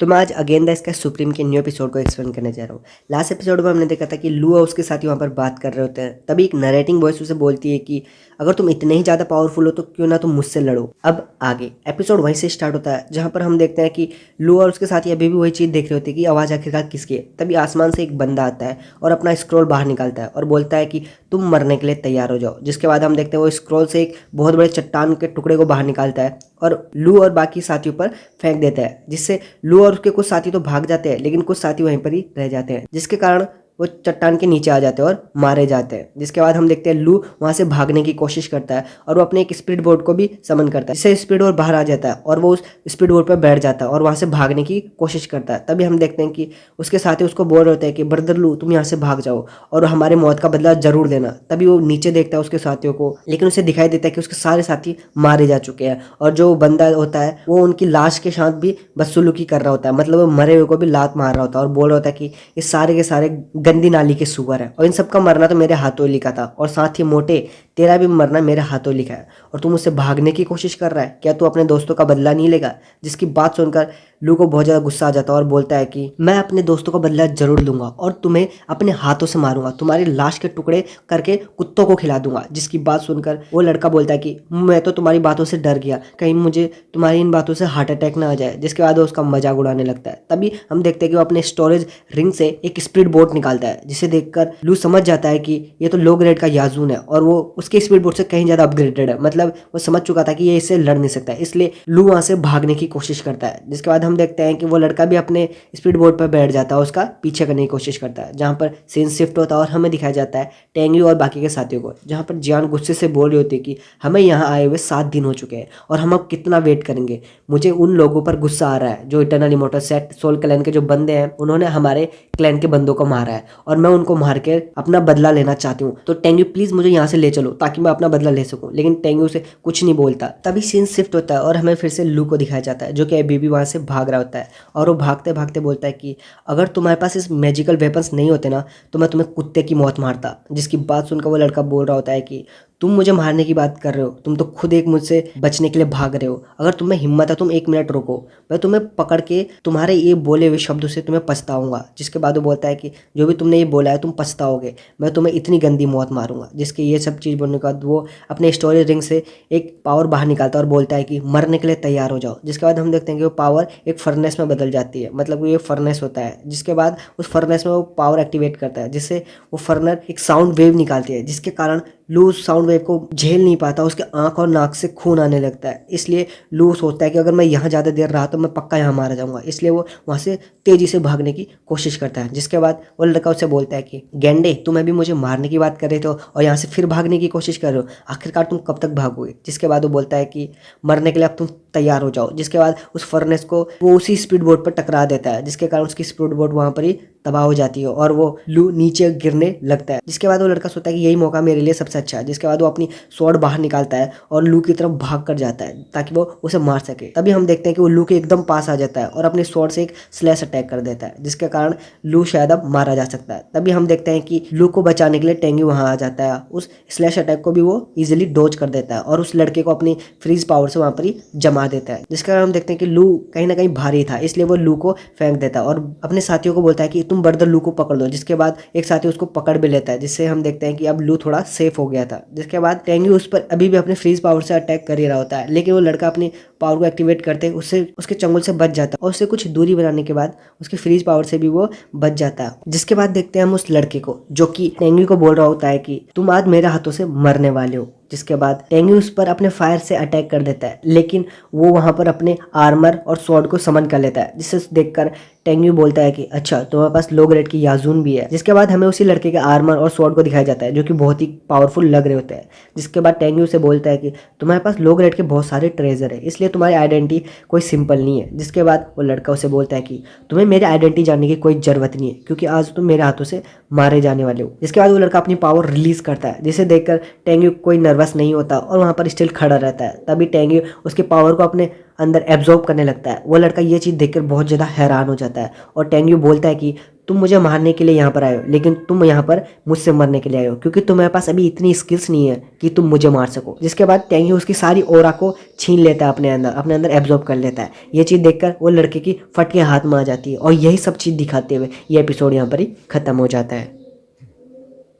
तो मैं आज अगेन द इसका सुप्रीम के न्यू एपिसोड को एक्सप्लेन करने जा रहा हूँ। लास्ट एपिसोड में हमने देखा था कि लू और उसके साथी वहाँ पर बात कर रहे होते हैं, तभी एक नरेटिंग वॉइस उसे बोलती है कि अगर तुम इतने ही ज़्यादा पावरफुल हो तो क्यों ना तुम मुझसे लड़ो। अब आगे एपिसोड वहीं से स्टार्ट होता है जहाँ पर हम देखते हैं कि लू और उसके साथी अभी भी वही चीज़ देख रहे होते हैं कि आवाज़ आखिरकार किसकी है। तभी आसमान से एक बंदा आता है और अपना स्क्रॉल बाहर निकालता है और बोलता है कि तुम मरने के लिए तैयार हो जाओ। जिसके बाद हम देखते हैं वो स्क्रॉल से एक बहुत बड़े चट्टान के टुकड़े को बाहर निकालता है और लू और बाकी साथियों पर फेंक देता है, जिससे लू और उसके कुछ साथी तो भाग जाते हैं लेकिन कुछ साथी वहीं पर ही रह जाते हैं, जिसके कारण वो चट्टान के नीचे आ जाते हैं और मारे जाते हैं। जिसके बाद हम देखते हैं लू वहाँ से भागने की कोशिश करता है और वो अपने एक स्पीड बोट को भी समन करता है, जिससे स्पीड बोट बाहर आ जाता है और वो उस स्पीड बोट पर बैठ जाता है और वहाँ से भागने की कोशिश करता है। तभी हम देखते हैं कि उसके साथी उसको बोल रहे होते हैं कि ब्रदर लू तुम यहाँ से भाग जाओ और हमारे मौत का बदला जरूर देना। तभी वो नीचे देखता है उसके साथियों को, लेकिन उसे दिखाई देता है कि उसके सारे साथी मारे जा चुके हैं और जो बंदा होता है वो उनकी लाश के साथ भी बदसलूकी कर रहा होता है, मतलब वो मरे हुए को भी लात मार रहा होता है और बोल रहा होता है कि ये सारे के सारे गंदी नाली के सुअर है और इन सबका मरना तो मेरे हाथों लिखा था और साथ ही मोटे तेरा भी मरना मेरे हाथों लिखा है और तुम मुझसे भागने की कोशिश कर रहा है। क्या तू अपने दोस्तों का बदला नहीं लेगा? जिसकी बात सुनकर लू को बहुत ज़्यादा गुस्सा आ जाता है और बोलता है कि मैं अपने दोस्तों का बदला जरूर लूंगा और तुम्हें अपने हाथों से मारूंगा, तुम्हारी लाश के टुकड़े करके कुत्तों को खिला दूंगा। जिसकी बात सुनकर वो लड़का बोलता है कि मैं तो तुम्हारी बातों से डर गया, कहीं मुझे तुम्हारी इन बातों से हार्ट अटैक ना आ जाए। जिसके बाद वो उसका मजाक उड़ाने लगता है। तभी हम देखते हैं कि वो अपने स्टोरेज रिंग से एक स्पीड बोट निकालता है, जिसे देखकर लू समझ जाता है कि ये तो लो ग्रेड का याजून है और वो उसके स्पीड बोट से कहीं ज़्यादा अपग्रेडेड है। मतलब वो समझ चुका था कि ये इससे लड़ नहीं सकता, इसलिए लू वहाँ से भागने की कोशिश करता है। जिसके बाद हम देखते हैं कि वो लड़का भी अपने स्पीड बोट पर बैठ जाता है, उसका पीछे करने की कोशिश करता है, जहाँ पर सीन शिफ्ट होता है और हमें दिखाया जाता है टेंग्यू और बाकी के साथियों को, जहाँ पर जियान गुस्से से बोल रही होती है कि हमें यहाँ आए हुए 7 दिन हो चुके हैं और हम अब कितना वेट करेंगे। मुझे उन लोगों पर गुस्सा आ रहा है जो eternal immortal set soul clan के जो बंदे हैं, उन्होंने हमारे क्लैन के बंदों को मारा है और मैं उनको मार के अपना बदला लेना चाहती हूँ। तो टेंग्यू प्लीज मुझे यहाँ से ले चलो ताकि मैं अपना बदला ले सकूँ। लेकिन टेंग्यू से कुछ नहीं बोलता। तभी सीन शिफ्ट होता है और हमें फिर से लू को दिखाया जाता है जो कि अभी भी वहाँ से भाग रहा होता है और वो भागते भागते बोलता है कि अगर तुम्हारे पास इस मैजिकल वेपन्स नहीं होते ना तो मैं तुम्हें कुत्ते की मौत मारता। जिसकी बात सुनकर वो लड़का बोल रहा होता है कि तुम मुझे मारने की बात कर रहे हो, तुम तो खुद एक मुझसे बचने के लिए भाग रहे हो। अगर तुम्हें हिम्मत है तुम 1 मिनट रुको, मैं तुम्हें पकड़ के तुम्हारे ये बोले हुए शब्दों से तुम्हें पछताऊंगा। जिसके बाद वो बोलता है कि जो भी तुमने ये बोला है तुम पछताओगे, मैं तुम्हें इतनी गंदी मौत मारूंगा। जिसके ये सब चीज़ बोलने के बाद वो अपने स्टोरेज रिंग से एक पावर बाहर निकालता है और बोलता है कि मरने के लिए तैयार हो जाओ। जिसके बाद हम देखते हैं कि वो पावर एक फर्नेस में बदल जाती है, मतलब वो एक फर्नेस होता है। जिसके बाद उस फर्नेस में वो पावर एक्टिवेट करता है, जिससे वो फर्नर एक साउंड वेव निकालती है, जिसके कारण लू साउंड वेव को झेल नहीं पाता, उसके आंख और नाक से खून आने लगता है। इसलिए लू सोचता है कि अगर मैं यहाँ ज़्यादा देर रहा तो मैं पक्का यहाँ मारा जाऊंगा, इसलिए वो वहाँ से तेजी से भागने की कोशिश करता है। जिसके बाद वो लड़का उससे बोलता है कि गेंडे तुम अभी मुझे मारने की बात कर रहे थे और यहाँ से फिर भागने की कोशिश कर रहे हो, आखिरकार तुम कब तक भागोगे? जिसके बाद वो बोलता है कि मरने के लिए अब तुम तैयार हो जाओ। जिसके बाद उस फर्नेस को वो उसी स्पीड बोट पर टकरा देता है, जिसके कारण उसकी स्पीड बोट वहाँ पर ही तबाह हो जाती है और वो लू नीचे गिरने लगता है। जिसके बाद वो लड़का सोचता है कि यही मौका मेरे लिए सबसे अच्छा है। जिसके बाद वो अपनी स्वॉर्ड बाहर निकालता है और लू की तरफ भाग कर जाता है ताकि वो उसे मार सके। तभी हम देखते हैं कि वो लू के एकदम पास आ जाता है और अपनी स्वॉर्ड से एक स्लैश अटैक कर देता है, जिसके कारण लू शायद अब मारा जा सकता है। तभी हम देखते हैं कि लू को बचाने के लिए टेंग्यू वहाँ आ जाता है, उस स्लैश अटैक को भी वो इजिली डोज कर देता है और उस लड़के को अपनी फ्रीज पावर से वहाँ पर ही जमा देता है। जिसके कारण हम देखते हैं कि लू कहीं ना कहीं भारी था, इसलिए वो लू को फेंक देता है और अपने साथियों को बोलता है कि तुम ब्रदर लू को पकड़ लो। जिसके बाद एक साथी उसको पकड़ भी लेता है, जिससे हम देखते हैं कि अब लू थोड़ा सेफ हो गया था। जिसके बाद टेंग्यू उस पर अभी भी अपने फ्रीज पावर से अटैक कर ही रहा होता है, लेकिन वो लड़का अपनी पावर को एक्टिवेट करते उससे उसके चंगुल से बच जाता है और उससे कुछ दूरी बनाने के बाद उसके फ्रीज पावर से भी वो बच जाता है। जिसके बाद देखते हैं हम उस लड़के को जो कि टेंग्यू को बोल रहा होता है कि तुम आज मेरे हाथों से मरने वाले हो। जिसके बाद टेंग्यू उस पर अपने फायर से अटैक कर देता है, लेकिन वो वहां पर अपने आर्मर और स्वॉर्ड को समन कर लेता है, जिसे देखकर टेंग्यू बोलता है कि अच्छा तुम्हारे पास लो ग्रेड की याजून भी है। जिसके बाद हमें उसी लड़के के आर्मर और स्वॉर्ड को दिखाया जाता है जो कि बहुत ही पावरफुल लग रहे होते हैं। जिसके बाद टेंग्यू से बोलता है कि तुम्हारे पास लो ग्रेड के बहुत सारे ट्रेजर है, इसलिए तुम्हारी आइडेंटिटी कोई सिंपल नहीं है। जिसके बाद वो लड़का उसे बोलता है कि तुम्हें मेरी आइडेंटिटी जानने की कोई जरूरत नहीं है क्योंकि आज तुम मेरे हाथों से मारे जाने वाले हो। जिसके बाद वो लड़का अपनी पावर रिलीज करता है, जिसे देखकर टेंग्यू कोई नर्वस नहीं होता और वहाँ पर स्टिल खड़ा रहता है। तभी टेंग्यू उसके पावर को अपने अंदर एब्जॉर्ब करने लगता है। वो लड़का ये चीज़ देखकर बहुत ज़्यादा हैरान हो जाता है और टेंग्यू बोलता है कि तुम मुझे मारने के लिए यहाँ पर आए हो, लेकिन तुम यहाँ पर मुझसे मरने के लिए आए हो, क्योंकि तुम्हारे पास अभी इतनी स्किल्स नहीं है कि तुम मुझे मार सको। जिसके बाद टेंगी उसकी सारी ओरा को छीन लेता है, अपने अंदर एब्जॉर्ब कर लेता है। ये चीज़ देखकर वो लड़के की फट के हाथ में आ जाती है और यही सब चीज़ दिखाते हुए ये एपिसोड यहाँ पर ही खत्म हो जाता है।